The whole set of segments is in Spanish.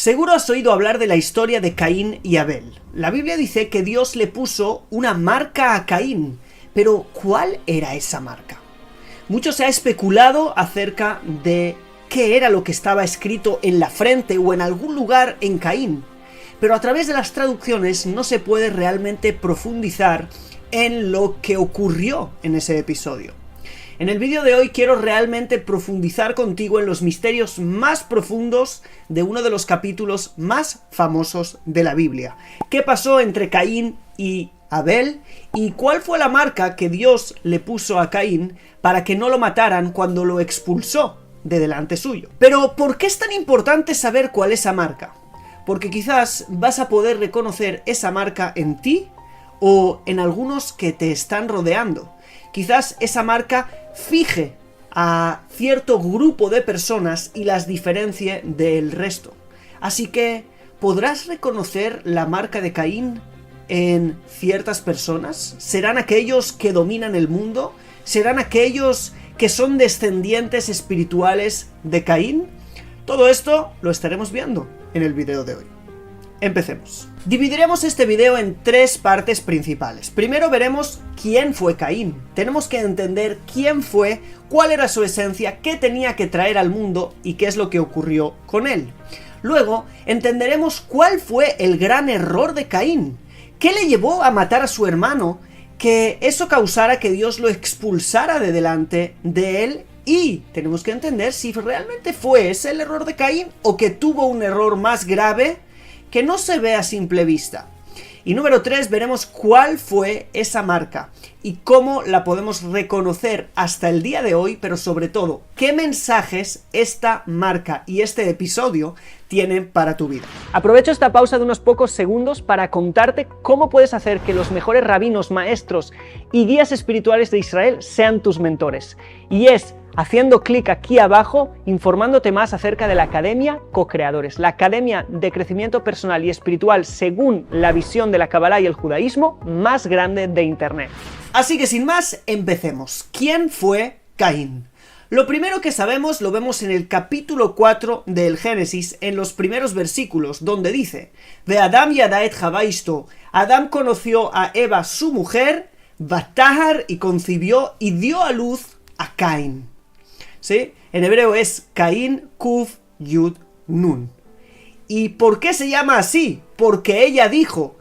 Seguro has oído hablar de la historia de Caín y Abel. La Biblia dice que Dios le puso una marca a Caín, pero ¿cuál era esa marca? Mucho se ha especulado acerca de qué era lo que estaba escrito en la frente o en algún lugar en Caín, pero a través de las traducciones no se puede realmente profundizar en lo que ocurrió en ese episodio. En el vídeo de hoy quiero realmente profundizar contigo en los misterios más profundos de uno de los capítulos más famosos de la Biblia. ¿Qué pasó entre Caín y Abel? ¿Y cuál fue la marca que Dios le puso a Caín para que no lo mataran cuando lo expulsó de delante suyo? Pero ¿por qué es tan importante saber cuál es esa marca? Porque quizás vas a poder reconocer esa marca en ti o en algunos que te están rodeando. Quizás esa marca fije a cierto grupo de personas y las diferencie del resto. Así que, ¿podrás reconocer la marca de Caín en ciertas personas? ¿Serán aquellos que dominan el mundo? ¿Serán aquellos que son descendientes espirituales de Caín? Todo esto lo estaremos viendo en el video de hoy. Empecemos. Dividiremos este video en tres partes principales. Primero veremos quién fue Caín. Tenemos que entender quién fue, cuál era su esencia, qué tenía que traer al mundo y qué es lo que ocurrió con él. Luego entenderemos cuál fue el gran error de Caín. ¿Qué le llevó a matar a su hermano? Que eso causara que Dios lo expulsara de delante de él. Y tenemos que entender si realmente fue ese el error de Caín o que tuvo un error más grave que no se ve a simple vista. Y número 3, veremos cuál fue esa marca y cómo la podemos reconocer hasta el día de hoy, pero sobre todo, qué mensajes esta marca y este episodio tienen para tu vida. Aprovecho esta pausa de unos pocos segundos para contarte cómo puedes hacer que los mejores rabinos, maestros y guías espirituales de Israel sean tus mentores. Y es haciendo clic aquí abajo, informándote más acerca de la Academia Co-Creadores, la academia de crecimiento personal y espiritual según la visión de la Kabbalah y el judaísmo más grande de Internet. Así que sin más, empecemos. ¿Quién fue Caín? Lo primero que sabemos lo vemos en el capítulo 4 del Génesis, en los primeros versículos, donde dice: de Adam yada et Java isto. Adán conoció a Eva, su mujer, Batahar, y concibió y dio a luz a Caín. ¿Sí? En hebreo es Caín, Kuf, Yud, Nun. ¿Y por qué se llama así? Porque ella dijo: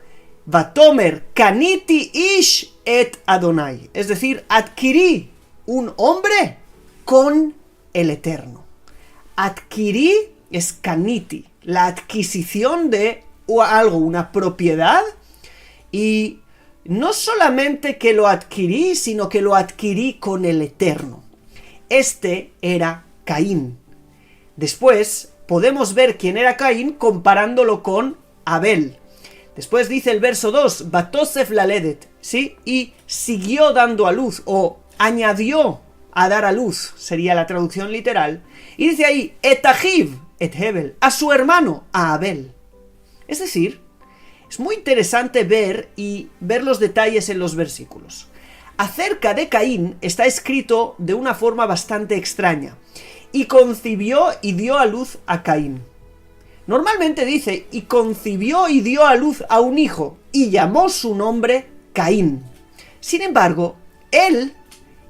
Vatomer, Kaniti ish et Adonai. Es decir, adquirí un hombre con el Eterno. Adquirí es Kaniti, la adquisición de algo, una propiedad. Y no solamente que lo adquirí, sino que lo adquirí con el Eterno. Este era Caín. Después podemos ver quién era Caín comparándolo con Abel. Después dice el verso 2, Batosef laledet, ¿sí? Y siguió dando a luz, o añadió a dar a luz, sería la traducción literal. Y dice ahí, et ahiv, et Hebel, a su hermano, a Abel. Es decir, es muy interesante ver los detalles en los versículos. Acerca de Caín está escrito de una forma bastante extraña. Y concibió y dio a luz a Caín. Normalmente dice, y concibió y dio a luz a un hijo, y llamó su nombre Caín. Sin embargo, él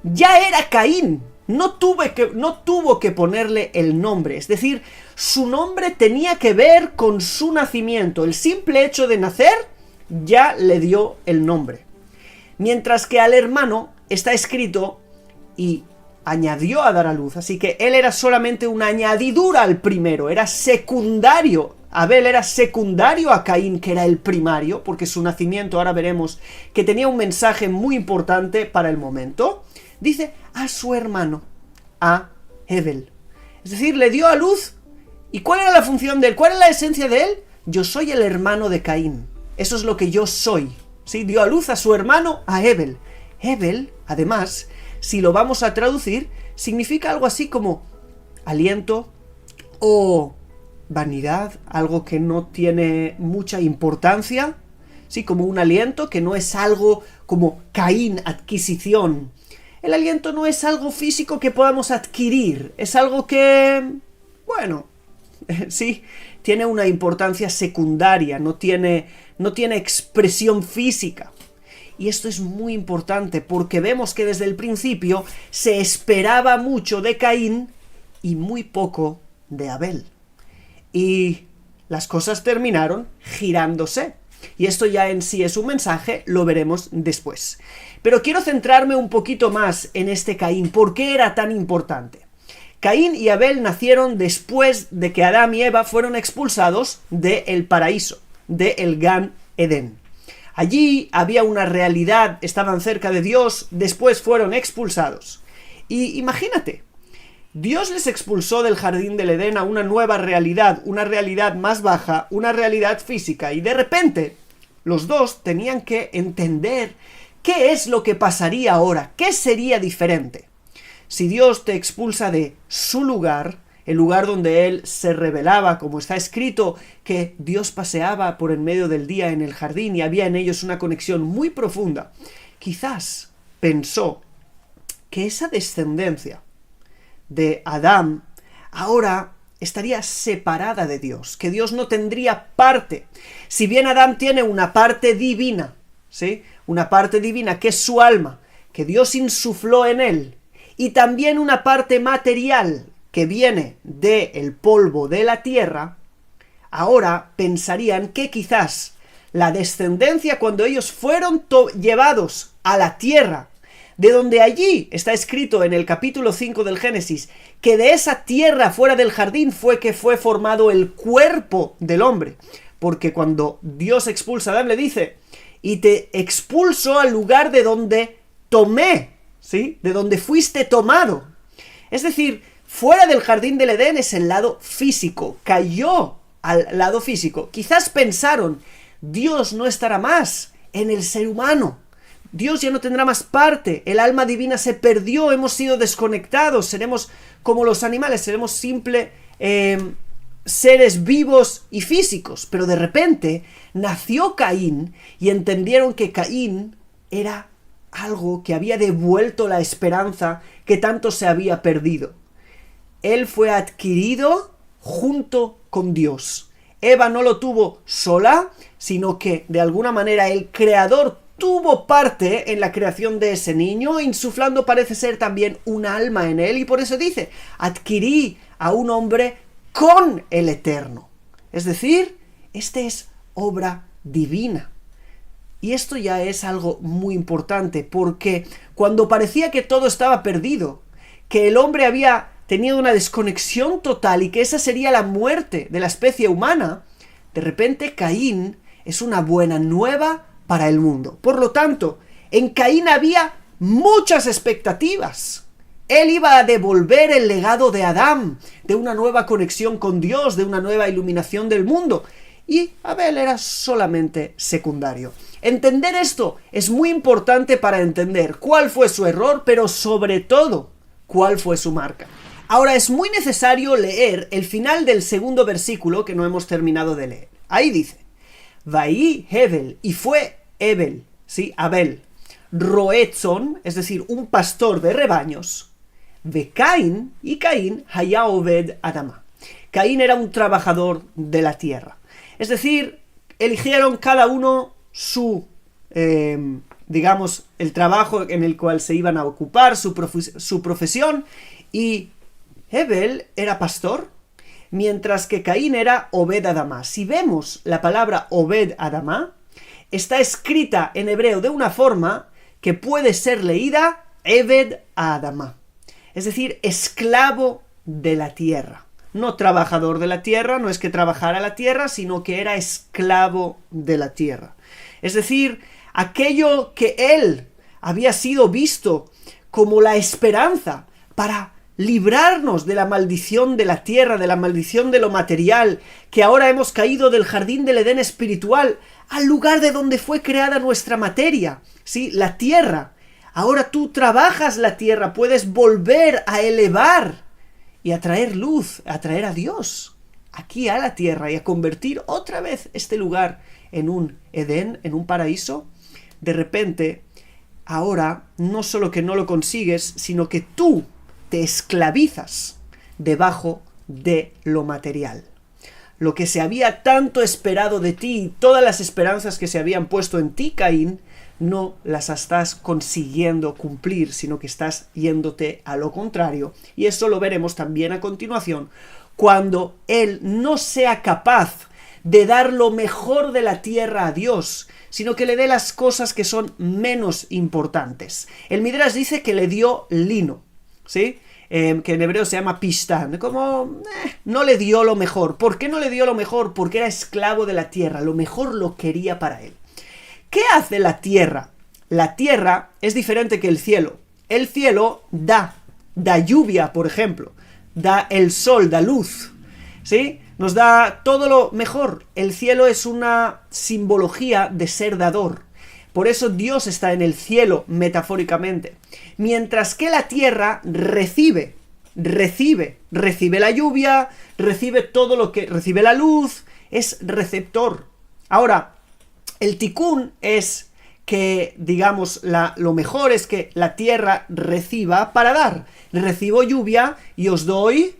ya era Caín. No tuvo que ponerle el nombre. Es decir, su nombre tenía que ver con su nacimiento. El simple hecho de nacer ya le dio el nombre. Mientras que al hermano está escrito y añadió a dar a luz. Así que él era solamente una añadidura al primero, era secundario. Abel era secundario a Caín, que era el primario, porque su nacimiento, ahora veremos, que tenía un mensaje muy importante para el momento. Dice a su hermano, a Hebel. Es decir, le dio a luz. ¿Y cuál era la función de él? ¿Cuál es la esencia de él? Yo soy el hermano de Caín. Eso es lo que yo soy. ¿Sí? Dio a luz a su hermano, a Hebel. Hebel, además, si lo vamos a traducir, significa algo así como aliento o vanidad, algo que no tiene mucha importancia, ¿sí? Como un aliento, que no es algo como Caín, adquisición. El aliento no es algo físico que podamos adquirir, es algo que, bueno, sí, tiene una importancia secundaria, no tiene expresión física. Y esto es muy importante porque vemos que desde el principio se esperaba mucho de Caín y muy poco de Abel. Y las cosas terminaron girándose. Y esto ya en sí es un mensaje, lo veremos después. Pero quiero centrarme un poquito más en este Caín. ¿Por qué era tan importante? Caín y Abel nacieron después de que Adán y Eva fueron expulsados del paraíso, del Gan Edén. Allí había una realidad, estaban cerca de Dios, después fueron expulsados. Y imagínate, Dios les expulsó del jardín del Edén a una nueva realidad, una realidad más baja, una realidad física, y de repente los dos tenían que entender qué es lo que pasaría ahora, qué sería diferente. Si Dios te expulsa de su lugar, el lugar donde Él se revelaba, como está escrito, que Dios paseaba por en medio del día en el jardín y había en ellos una conexión muy profunda, quizás pensó que esa descendencia de Adán ahora estaría separada de Dios, que Dios no tendría parte. Si bien Adán tiene una parte divina, ¿sí? Una parte divina que es su alma, que Dios insufló en él, y también una parte material que viene del polvo de la tierra, ahora pensarían que quizás la descendencia, cuando ellos fueron llevados a la tierra, de donde allí está escrito en el capítulo 5 del Génesis, que de esa tierra fuera del jardín fue que fue formado el cuerpo del hombre, porque cuando Dios expulsa a Adán le dice, y te expulso al lugar de donde tomé, ¿sí? De donde fuiste tomado. Es decir, fuera del jardín del Edén es el lado físico, cayó al lado físico. Quizás pensaron, Dios no estará más en el ser humano, Dios ya no tendrá más parte, el alma divina se perdió, hemos sido desconectados, seremos como los animales, seremos simples seres vivos y físicos. Pero de repente nació Caín y entendieron que Caín era algo que había devuelto la esperanza que tanto se había perdido. Él fue adquirido junto con Dios. Eva no lo tuvo sola, sino que de alguna manera el Creador tuvo parte en la creación de ese niño, insuflando parece ser también un alma en él, y por eso dice, adquirí a un hombre con el Eterno. Es decir, este es obra divina. Y esto ya es algo muy importante, porque cuando parecía que todo estaba perdido, que el hombre había tenido una desconexión total y que esa sería la muerte de la especie humana, de repente Caín es una buena nueva para el mundo. Por lo tanto, en Caín había muchas expectativas. Él iba a devolver el legado de Adán, de una nueva conexión con Dios, de una nueva iluminación del mundo. Y Abel era solamente secundario. Entender esto es muy importante para entender cuál fue su error, pero sobre todo, cuál fue su marca. Ahora es muy necesario leer el final del segundo versículo que no hemos terminado de leer. Ahí dice, Vaí Hebel, y fue Hebel, ¿sí? Abel, Roetzon, es decir, un pastor de rebaños, de Caín, y Caín, Hayá Obed Adama. Caín era un trabajador de la tierra. Es decir, eligieron cada uno su, digamos, el trabajo en el cual se iban a ocupar, su profesión, y Hebel era pastor, mientras que Caín era Obed Adama. Si vemos la palabra Obed Adama, está escrita en hebreo de una forma que puede ser leída Ebed Adama, es decir, esclavo de la tierra. No trabajador de la tierra, no es que trabajara la tierra, sino que era esclavo de la tierra. Es decir, aquello que él había sido visto como la esperanza para librarnos de la maldición de la tierra, de la maldición de lo material, que ahora hemos caído del jardín del Edén espiritual al lugar de donde fue creada nuestra materia, ¿sí? La tierra. Ahora tú trabajas la tierra, puedes volver a elevar y a traer luz, a traer a Dios aquí a la tierra y a convertir otra vez este lugar en un Edén, en un paraíso. De repente, ahora no solo que no lo consigues, sino que tú te esclavizas debajo de lo material. lo que se había tanto esperado de ti, todas las esperanzas que se habían puesto en ti, Caín, no las estás consiguiendo cumplir, sino que estás yéndote a lo contrario. Y eso lo veremos también a continuación, cuando él no sea capaz de dar lo mejor de la tierra a Dios, sino que le dé las cosas que son menos importantes. El Midrash dice que le dio lino, ¿sí? Que en hebreo se llama pishtán, como no le dio lo mejor. ¿Por qué no le dio lo mejor? Porque era esclavo de la tierra, lo mejor lo quería para él. ¿Qué hace la tierra? La tierra es diferente que el cielo. El cielo da lluvia, por ejemplo, da el sol, da luz, ¿sí? Nos da todo lo mejor. El cielo es una simbología de ser dador. Por eso Dios está en el cielo, metafóricamente. Mientras que la tierra recibe la lluvia, recibe todo lo que... recibe la luz, es receptor. Ahora, el tikún es que, digamos, lo mejor es que la tierra reciba para dar. Recibo lluvia y os doy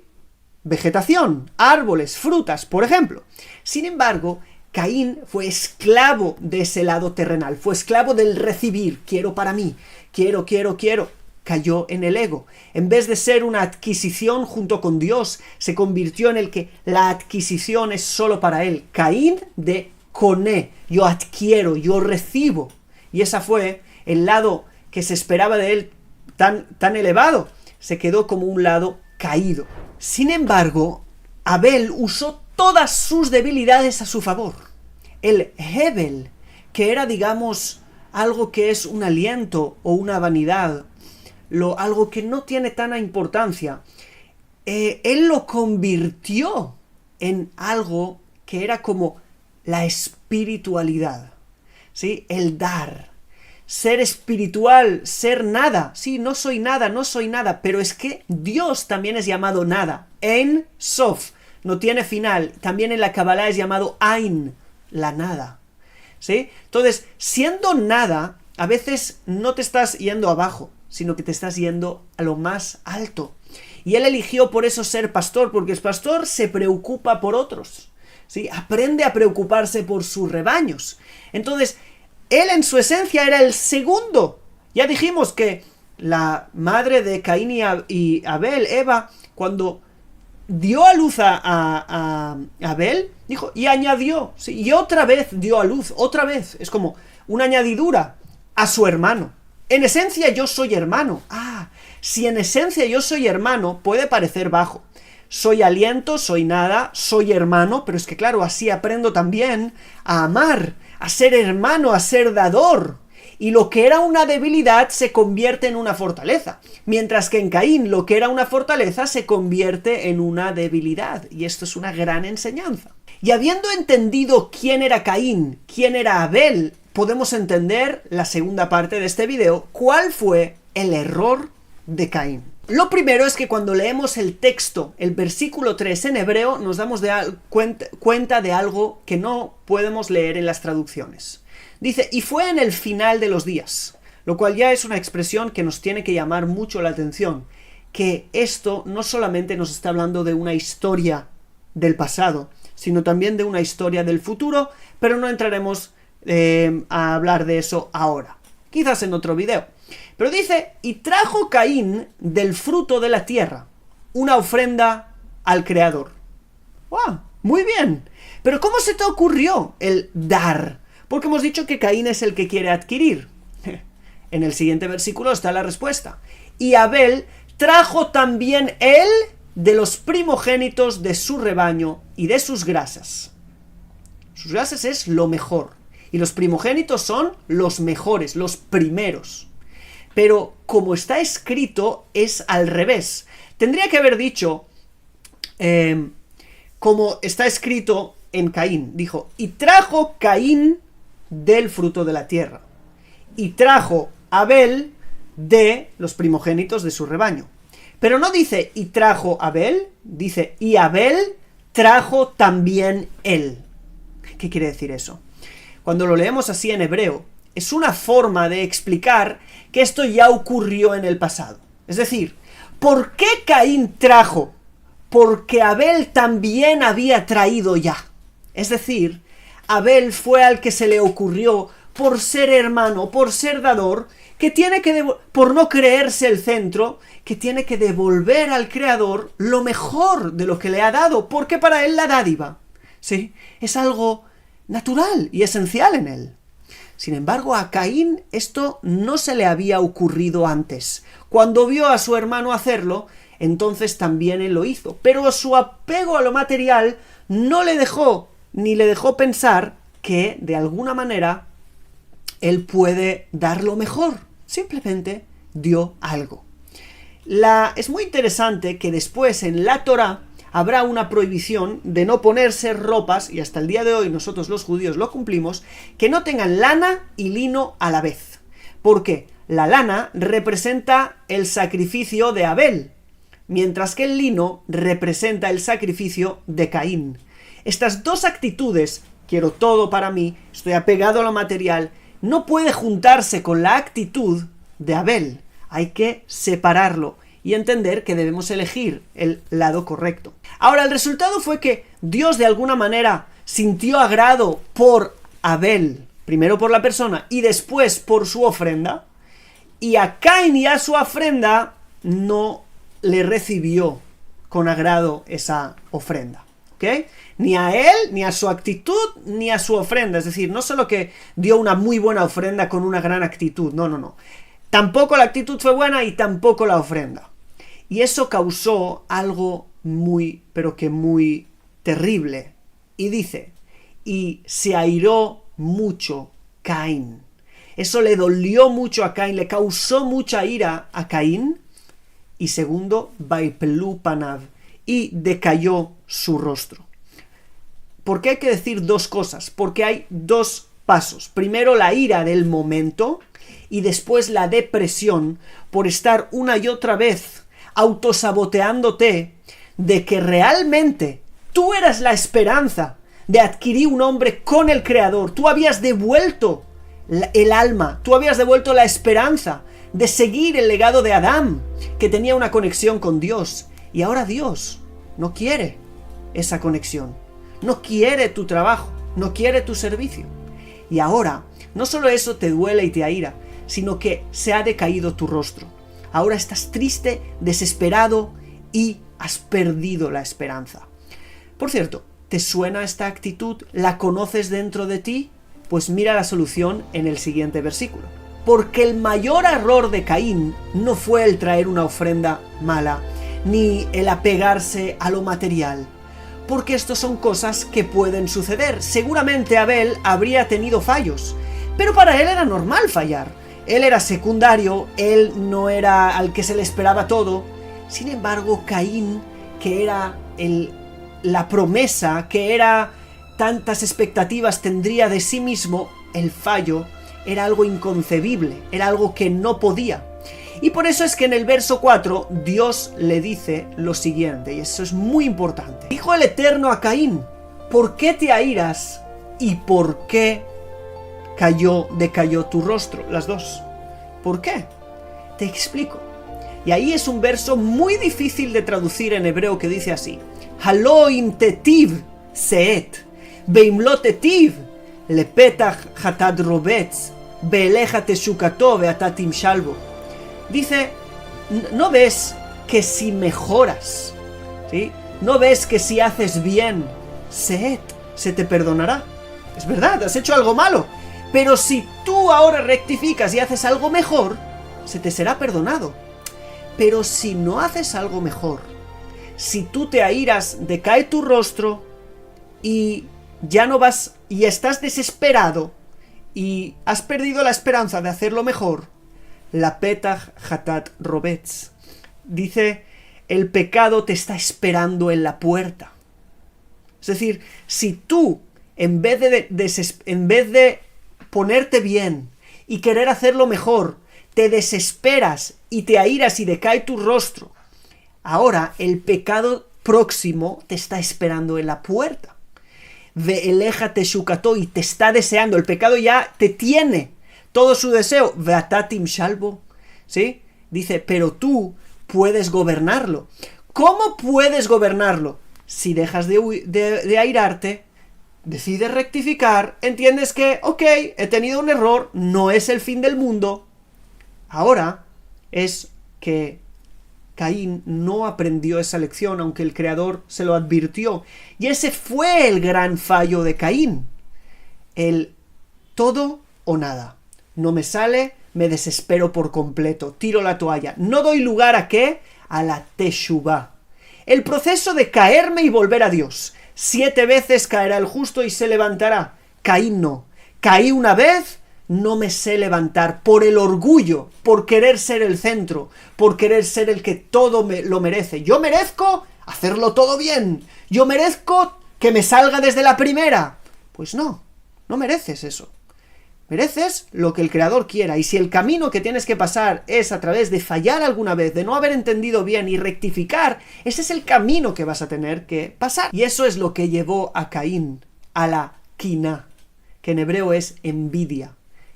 vegetación, árboles, frutas, por ejemplo. Sin embargo, Caín fue esclavo de ese lado terrenal, fue esclavo del recibir, quiero para mí, quiero. Cayó en el ego. En vez de ser una adquisición junto con Dios, se convirtió en el que la adquisición es solo para él. Caín de coné, yo adquiero, yo recibo. Y ese fue el lado que se esperaba de él tan elevado. Se quedó como un lado caído. Sin embargo, Abel usó todas sus debilidades a su favor. El Hebel, que era, digamos, algo que es un aliento o una vanidad, algo que no tiene tanta importancia, él lo convirtió en algo que era como la espiritualidad, ¿sí? El dar, ser espiritual, ser nada. Sí, no soy nada, pero es que Dios también es llamado nada. En Sof, no tiene final. También en la Kabbalah es llamado Ain, la nada, ¿sí? Entonces, siendo nada, a veces no te estás yendo abajo, sino que te estás yendo a lo más alto. Y él eligió por eso ser pastor, porque el pastor se preocupa por otros, ¿sí? Aprende a preocuparse por sus rebaños. Entonces, él en su esencia era el segundo. Ya dijimos que la madre de Caín y Abel, Eva, cuando dio a luz a Abel, dijo, y añadió, ¿sí? Y otra vez dio a luz, otra vez. Es como una añadidura a su hermano. En esencia yo soy hermano. Si en esencia yo soy hermano, puede parecer bajo. Soy aliento, soy nada, soy hermano, pero es que claro, así aprendo también a amar, a ser hermano, a ser dador. Y lo que era una debilidad se convierte en una fortaleza. Mientras que en Caín lo que era una fortaleza se convierte en una debilidad. Y esto es una gran enseñanza. Y habiendo entendido quién era Caín, quién era Abel, podemos entender la segunda parte de este video, cuál fue el error de Caín. Lo primero es que cuando leemos el texto, el versículo 3 en hebreo, nos damos cuenta de algo que no podemos leer en las traducciones. Dice, y fue en el final de los días, lo cual ya es una expresión que nos tiene que llamar mucho la atención, que esto no solamente nos está hablando de una historia del pasado, sino también de una historia del futuro, pero no entraremos a hablar de eso ahora, quizás en otro video. Pero dice, y trajo Caín del fruto de la tierra una ofrenda al Creador. ¡Wow! Muy bien. Pero ¿cómo se te ocurrió el dar? Porque hemos dicho que Caín es el que quiere adquirir. En el siguiente versículo está la respuesta. Y Abel trajo también él de los primogénitos de su rebaño y de sus grasas. Sus grasas es lo mejor. Y los primogénitos son los mejores, los primeros. Pero como está escrito, es al revés. Tendría que haber dicho, como está escrito en Caín. Dijo, y trajo Caín del fruto de la tierra. Y trajo Abel de los primogénitos de su rebaño. Pero no dice, y trajo Abel, dice, y Abel trajo también él. ¿Qué quiere decir eso? Cuando lo leemos así en hebreo, es una forma de explicar que esto ya ocurrió en el pasado. Es decir, ¿por qué Caín trajo? porque Abel también había traído ya. Es decir, Abel fue al que se le ocurrió, por ser hermano, por ser dador, que tiene que por no creerse el centro, que tiene que devolver al Creador lo mejor de lo que le ha dado, porque para él la dádiva, ¿sí?, es algo natural y esencial en él. Sin embargo, a Caín esto no se le había ocurrido antes. Cuando vio a su hermano hacerlo, entonces también él lo hizo. Pero su apego a lo material no le dejó, ni le dejó pensar que, de alguna manera, él puede dar lo mejor. Simplemente dio algo. Es muy interesante que después en la Torá habrá una prohibición de no ponerse ropas, y hasta el día de hoy nosotros los judíos lo cumplimos, que no tengan lana y lino a la vez. Porque la lana representa el sacrificio de Abel, mientras que el lino representa el sacrificio de Caín. Estas dos actitudes, quiero todo para mí, estoy apegado a lo material, no puede juntarse con la actitud de Abel. Hay que separarlo y entender que debemos elegir el lado correcto. Ahora, el resultado fue que Dios de alguna manera sintió agrado por Abel, primero por la persona y después por su ofrenda, y a Caín y a su ofrenda no le recibió con agrado esa ofrenda. ¿Ok? Ni a él, ni a su actitud, ni a su ofrenda. Es decir, no solo que dio una muy buena ofrenda con una gran actitud, no. Tampoco la actitud fue buena y tampoco la ofrenda. Y eso causó algo muy, pero que muy terrible. Y dice, y se airó mucho Caín. Eso le dolió mucho a Caín, le causó mucha ira a Caín. Y segundo, vaipelu panav, y decayó su rostro. ¿Por qué hay que decir dos cosas? Porque hay dos pasos. Primero, la ira del momento, y después la depresión por estar una y otra vez autosaboteándote de que realmente tú eras la esperanza de adquirir un hombre con el Creador. Tú habías devuelto el alma, tú habías devuelto la esperanza de seguir el legado de Adán, que tenía una conexión con Dios. Y ahora Dios no quiere esa conexión, no quiere tu trabajo, no quiere tu servicio. Y ahora, no solo eso te duele y te aira, sino que se ha decaído tu rostro. Ahora estás triste, desesperado y has perdido la esperanza. Por cierto, ¿te suena esta actitud? ¿La conoces dentro de ti? Pues mira la solución en el siguiente versículo. Porque el mayor error de Caín no fue el traer una ofrenda mala, ni el apegarse a lo material, porque estos son cosas que pueden suceder. Seguramente Abel habría tenido fallos, pero para él era normal fallar. Él era secundario, él no era al que se le esperaba todo. Sin embargo, Caín, que era la promesa, que era tantas expectativas tendría de sí mismo, el fallo era algo inconcebible, era algo que no podía. Y por eso es que en el verso 4 Dios le dice lo siguiente, y eso es muy importante. Dijo el Eterno a Caín, ¿por qué te airas y por qué decayó tu rostro? Las dos. ¿Por qué? Te explico. Y ahí es un verso muy difícil de traducir en hebreo que dice así: Halo im tetiv seet, beim lo tetiv lepetach hatad robetz, beeleja teshukato veata timshalbo. Dice, ¿no ves que si mejoras, ¿sí?, no ves que si haces bien, seet, se te perdonará? Es verdad, has hecho algo malo, pero si tú ahora rectificas y haces algo mejor, se te será perdonado. Pero si no haces algo mejor, si tú te airas, decae tu rostro y ya no vas, y estás desesperado y has perdido la esperanza de hacerlo mejor, la petach hatat robetz. Dice, el pecado te está esperando en la puerta. Es decir, si tú, en vez de ponerte bien y querer hacerlo mejor, te desesperas y te airas y decae tu rostro, ahora el pecado próximo te está esperando en la puerta. Veeleja teshukato, y te está deseando. El pecado ya te tiene todo su deseo. Veata timshalbo, ¿sí? Dice, pero tú puedes gobernarlo. ¿Cómo puedes gobernarlo? Si dejas de airarte, decides rectificar, entiendes que, ok, he tenido un error, no es el fin del mundo. Ahora es que Caín no aprendió esa lección, aunque el Creador se lo advirtió. Y ese fue el gran fallo de Caín. El todo o nada. No me sale, me desespero por completo, tiro la toalla. No doy lugar ¿a qué? A la teshuvá. El proceso de caerme y volver a Dios. 7 veces caerá el justo y se levantará. Caín no. Caí una vez, no me sé levantar por el orgullo, por querer ser el centro, por querer ser el que todo lo merece. Yo merezco hacerlo todo bien. Yo merezco que me salga desde la primera. Pues no mereces eso. Mereces lo que el Creador quiera, y si el camino que tienes que pasar es a través de fallar alguna vez, de no haber entendido bien y rectificar, ese es el camino que vas a tener que pasar. Y eso es lo que llevó a Caín a la quiná, que en hebreo es envidia,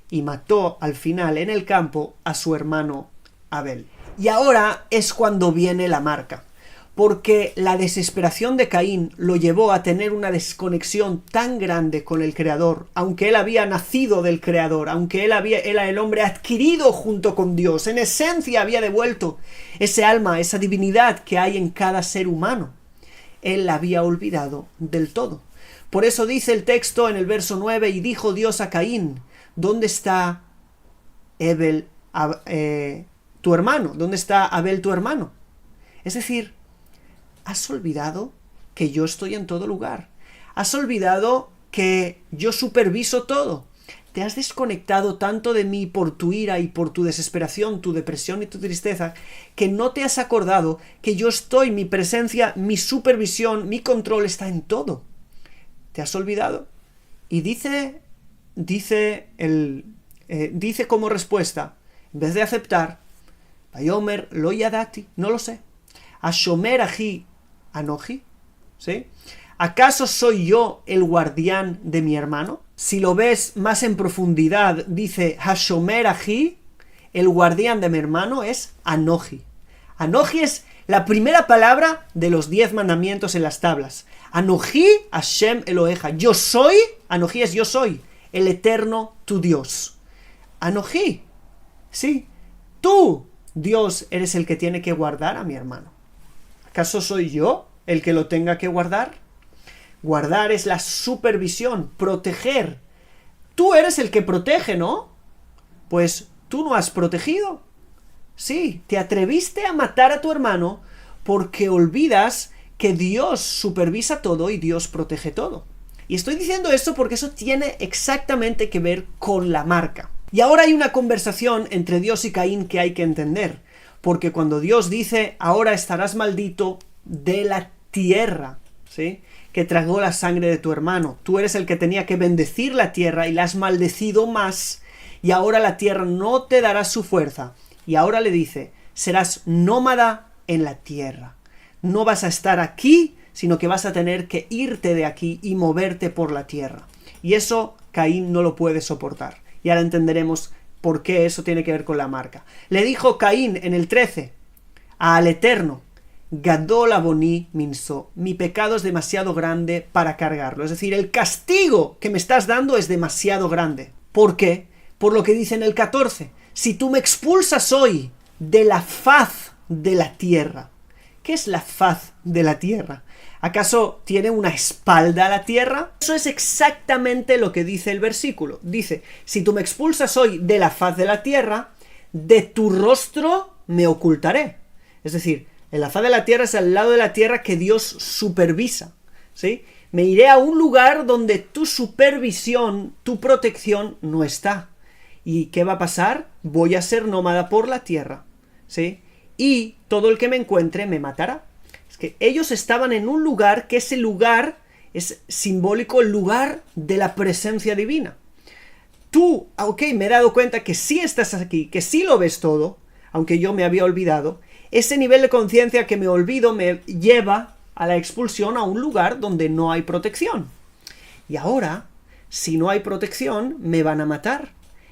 y mató al final en el campo a su hermano Abel. Y ahora es cuando viene la marca, porque la desesperación de Caín lo llevó a tener una desconexión tan grande con el Creador, aunque él había nacido del Creador, aunque él era el hombre adquirido junto con Dios, en esencia había devuelto ese alma, esa divinidad que hay en cada ser humano. Él la había olvidado del todo. Por eso dice el texto en el verso 9, y dijo Dios a Caín, ¿dónde está Abel, tu hermano? ¿Dónde está Abel tu hermano? Es decir, ¿has olvidado que yo estoy en todo lugar? ¿Has olvidado que yo superviso todo? ¿Te has desconectado tanto de mí por tu ira y por tu desesperación, tu depresión y tu tristeza, que no te has acordado que yo estoy, mi presencia, mi supervisión, mi control está en todo? ¿Te has olvidado? Y dice como respuesta, en vez de aceptar, Vayomer lo yadati, no lo sé. Ashomer aji Anoji, ¿sí? ¿Acaso soy yo el guardián de mi hermano? Si lo ves más en profundidad, dice Hashomer aji, el guardián de mi hermano es Anoji. Anoji es la primera palabra de los 10 mandamientos en las tablas. Anoji Hashem Eloheja. Yo soy, Anoji es yo soy, el eterno tu Dios. Anoji, sí, tú, Dios, eres el que tiene que guardar a mi hermano. ¿Acaso soy yo el que lo tenga que guardar? Guardar es la supervisión, proteger. Tú eres el que protege, ¿no? Pues tú no has protegido. Sí, te atreviste a matar a tu hermano porque olvidas que Dios supervisa todo y Dios protege todo. Y estoy diciendo esto porque eso tiene exactamente que ver con la marca. Y ahora hay una conversación entre Dios y Caín que hay que entender. Porque cuando Dios dice, ahora estarás maldito de la tierra, ¿sí?, que tragó la sangre de tu hermano. Tú eres el que tenía que bendecir la tierra y la has maldecido más, y ahora la tierra no te dará su fuerza. Y ahora le dice, serás nómada en la tierra. No vas a estar aquí, sino que vas a tener que irte de aquí y moverte por la tierra. Y eso Caín no lo puede soportar. Y ahora entenderemos por qué eso tiene que ver con la marca. Le dijo Caín en el 13 al Eterno, Gadol aboní minso, mi pecado es demasiado grande para cargarlo. Es decir, el castigo que me estás dando es demasiado grande. ¿Por qué? Por lo que dice en el 14, si tú me expulsas hoy de la faz de la tierra. ¿Qué es la faz de la tierra? ¿Acaso tiene una espalda la tierra? Eso es exactamente lo que dice el versículo. Dice, si tú me expulsas hoy de la faz de la tierra, de tu rostro me ocultaré. Es decir, en la faz de la tierra es al lado de la tierra que Dios supervisa, ¿sí? Me iré a un lugar donde tu supervisión, tu protección no está. ¿Y qué va a pasar? Voy a ser nómada por la tierra, ¿sí? Y todo el que me encuentre me matará. Es que ellos estaban en un lugar que ese lugar es simbólico, el lugar de la presencia divina. Tú, ok, me he dado cuenta que sí estás aquí, que sí lo ves todo, aunque yo me había olvidado. Ese nivel de conciencia que me olvido me lleva a la expulsión a un lugar donde no hay protección. Y ahora, si no hay protección, me van a matar.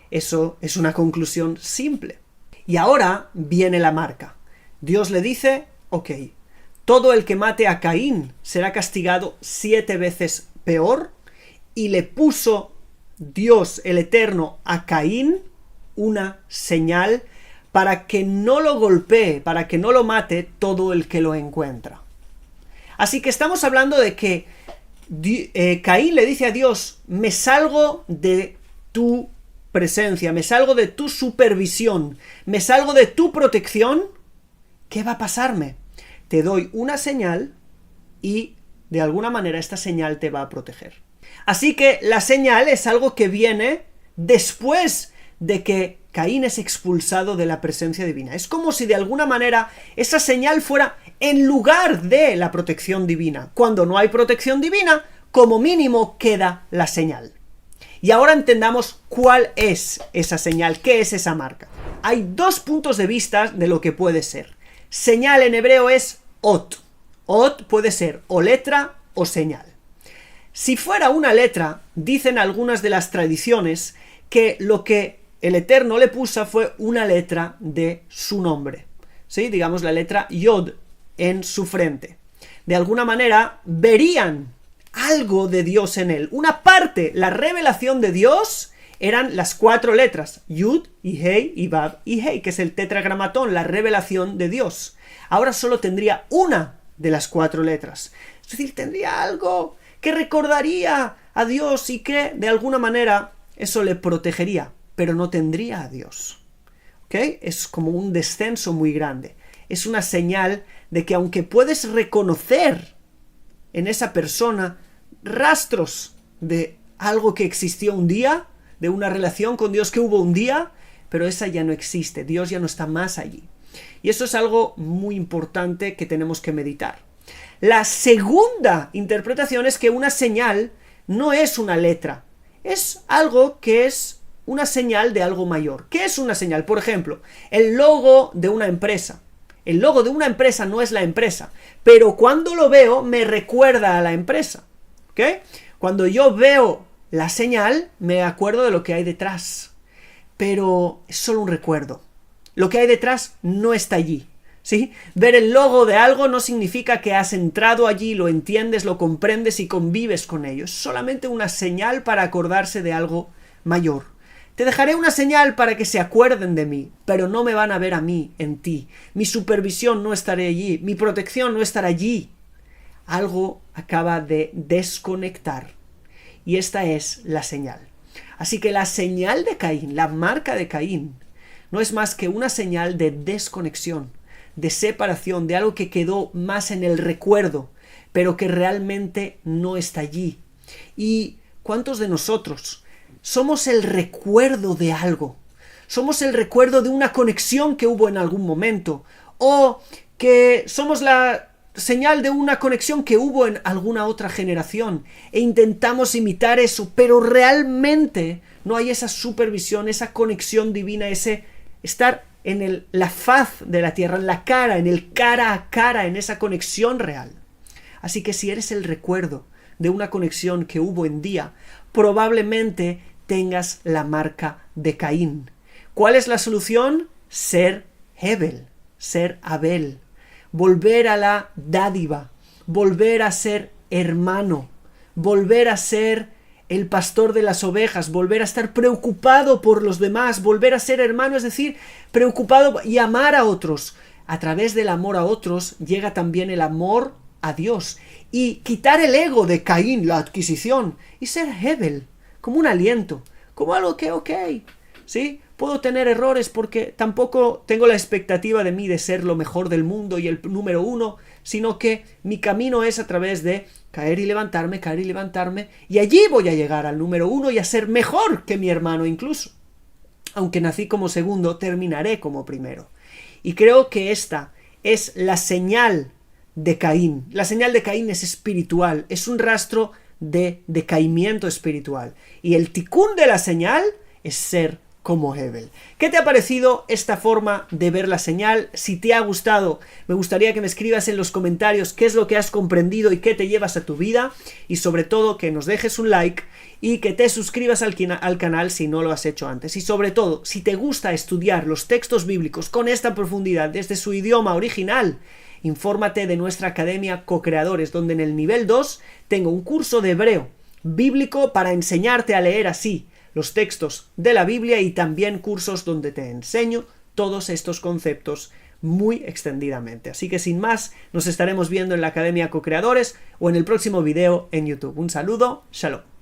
Eso es una conclusión simple. Y ahora viene la marca. Dios le dice, ok, todo el que mate a Caín será castigado 7 veces peor, y le puso Dios el Eterno a Caín una señal para que no lo golpee, para que no lo mate todo el que lo encuentra. Así que estamos hablando de que Caín le dice a Dios: me salgo de tu presencia, me salgo de tu supervisión, me salgo de tu protección. ¿Qué va a pasarme? Te doy una señal y de alguna manera esta señal te va a proteger. Así que la señal es algo que viene después de que Caín es expulsado de la presencia divina. Es como si de alguna manera esa señal fuera en lugar de la protección divina. Cuando no hay protección divina, como mínimo queda la señal. Y ahora entendamos cuál es esa señal, qué es esa marca. Hay 2 puntos de vista de lo que puede ser. Señal en hebreo es ot. Ot puede ser o letra o señal. Si fuera una letra, dicen algunas de las tradiciones que lo que el Eterno le puso fue una letra de su nombre. ¿Sí? Digamos la letra Yod en su frente. De alguna manera verían algo de Dios en él. Una parte, la revelación de Dios, eran las 4 letras, Yud, y Hei, y Vav, y Hei, que es el tetragramatón, la revelación de Dios. Ahora solo tendría una de las 4 letras. Es decir, tendría algo que recordaría a Dios y que, de alguna manera, eso le protegería, pero no tendría a Dios. ¿Ok? Es como un descenso muy grande. Es una señal de que aunque puedes reconocer en esa persona rastros de algo que existió un día, de una relación con Dios que hubo un día, pero esa ya no existe, Dios ya no está más allí. Y eso es algo muy importante que tenemos que meditar. La segunda interpretación es que una señal no es una letra, es algo que es una señal de algo mayor. ¿Qué es una señal? Por ejemplo, el logo de una empresa. El logo de una empresa no es la empresa, pero cuando lo veo me recuerda a la empresa. ¿Ok? Cuando yo veo la señal, me acuerdo de lo que hay detrás. Pero es solo un recuerdo. Lo que hay detrás no está allí. ¿Sí? Ver el logo de algo no significa que has entrado allí, lo entiendes, lo comprendes y convives con ello. Es solamente una señal para acordarse de algo mayor. Te dejaré una señal para que se acuerden de mí, pero no me van a ver a mí en ti. Mi supervisión no estará allí, mi protección no estará allí. Algo acaba de desconectar. Y esta es la señal. Así que la señal de Caín, la marca de Caín, no es más que una señal de desconexión, de separación, de algo que quedó más en el recuerdo, pero que realmente no está allí. ¿Y cuántos de nosotros somos el recuerdo de algo? Somos el recuerdo de una conexión que hubo en algún momento, o que somos la señal de una conexión que hubo en alguna otra generación e intentamos imitar eso, pero realmente no hay esa supervisión, esa conexión divina, ese estar en la faz de la tierra, en la cara, en el cara a cara, en esa conexión real. Así que si eres el recuerdo de una conexión que hubo en día, probablemente tengas la marca de Caín. ¿Cuál es la solución? Ser Hebel, ser Abel. Volver a la dádiva, volver a ser hermano, volver a ser el pastor de las ovejas, volver a estar preocupado por los demás, volver a ser hermano, es decir, preocupado y amar a otros. A través del amor a otros llega también el amor a Dios. Y quitar el ego de Caín, la adquisición, y ser Hebel, como un aliento, como algo que, ok, ¿sí? Puedo tener errores porque tampoco tengo la expectativa de mí de ser lo mejor del mundo y el número 1, sino que mi camino es a través de caer y levantarme, y allí voy a llegar al número 1 y a ser mejor que mi hermano incluso. Aunque nací como segundo, terminaré como primero. Y creo que esta es la señal de Caín. La señal de Caín es espiritual, es un rastro de decaimiento espiritual. Y el ticún de la señal es ser como Hebel. ¿Qué te ha parecido esta forma de ver la señal? Si te ha gustado, me gustaría que me escribas en los comentarios qué es lo que has comprendido y qué te llevas a tu vida, y sobre todo que nos dejes un like y que te suscribas al canal si no lo has hecho antes. Y sobre todo, si te gusta estudiar los textos bíblicos con esta profundidad desde su idioma original, infórmate de nuestra academia Co-Creadores, donde en el nivel 2 tengo un curso de hebreo bíblico para enseñarte a leer así los textos de la Biblia, y también cursos donde te enseño todos estos conceptos muy extendidamente. Así que sin más, nos estaremos viendo en la Academia Co-Creadores o en el próximo video en YouTube. Un saludo, shalom.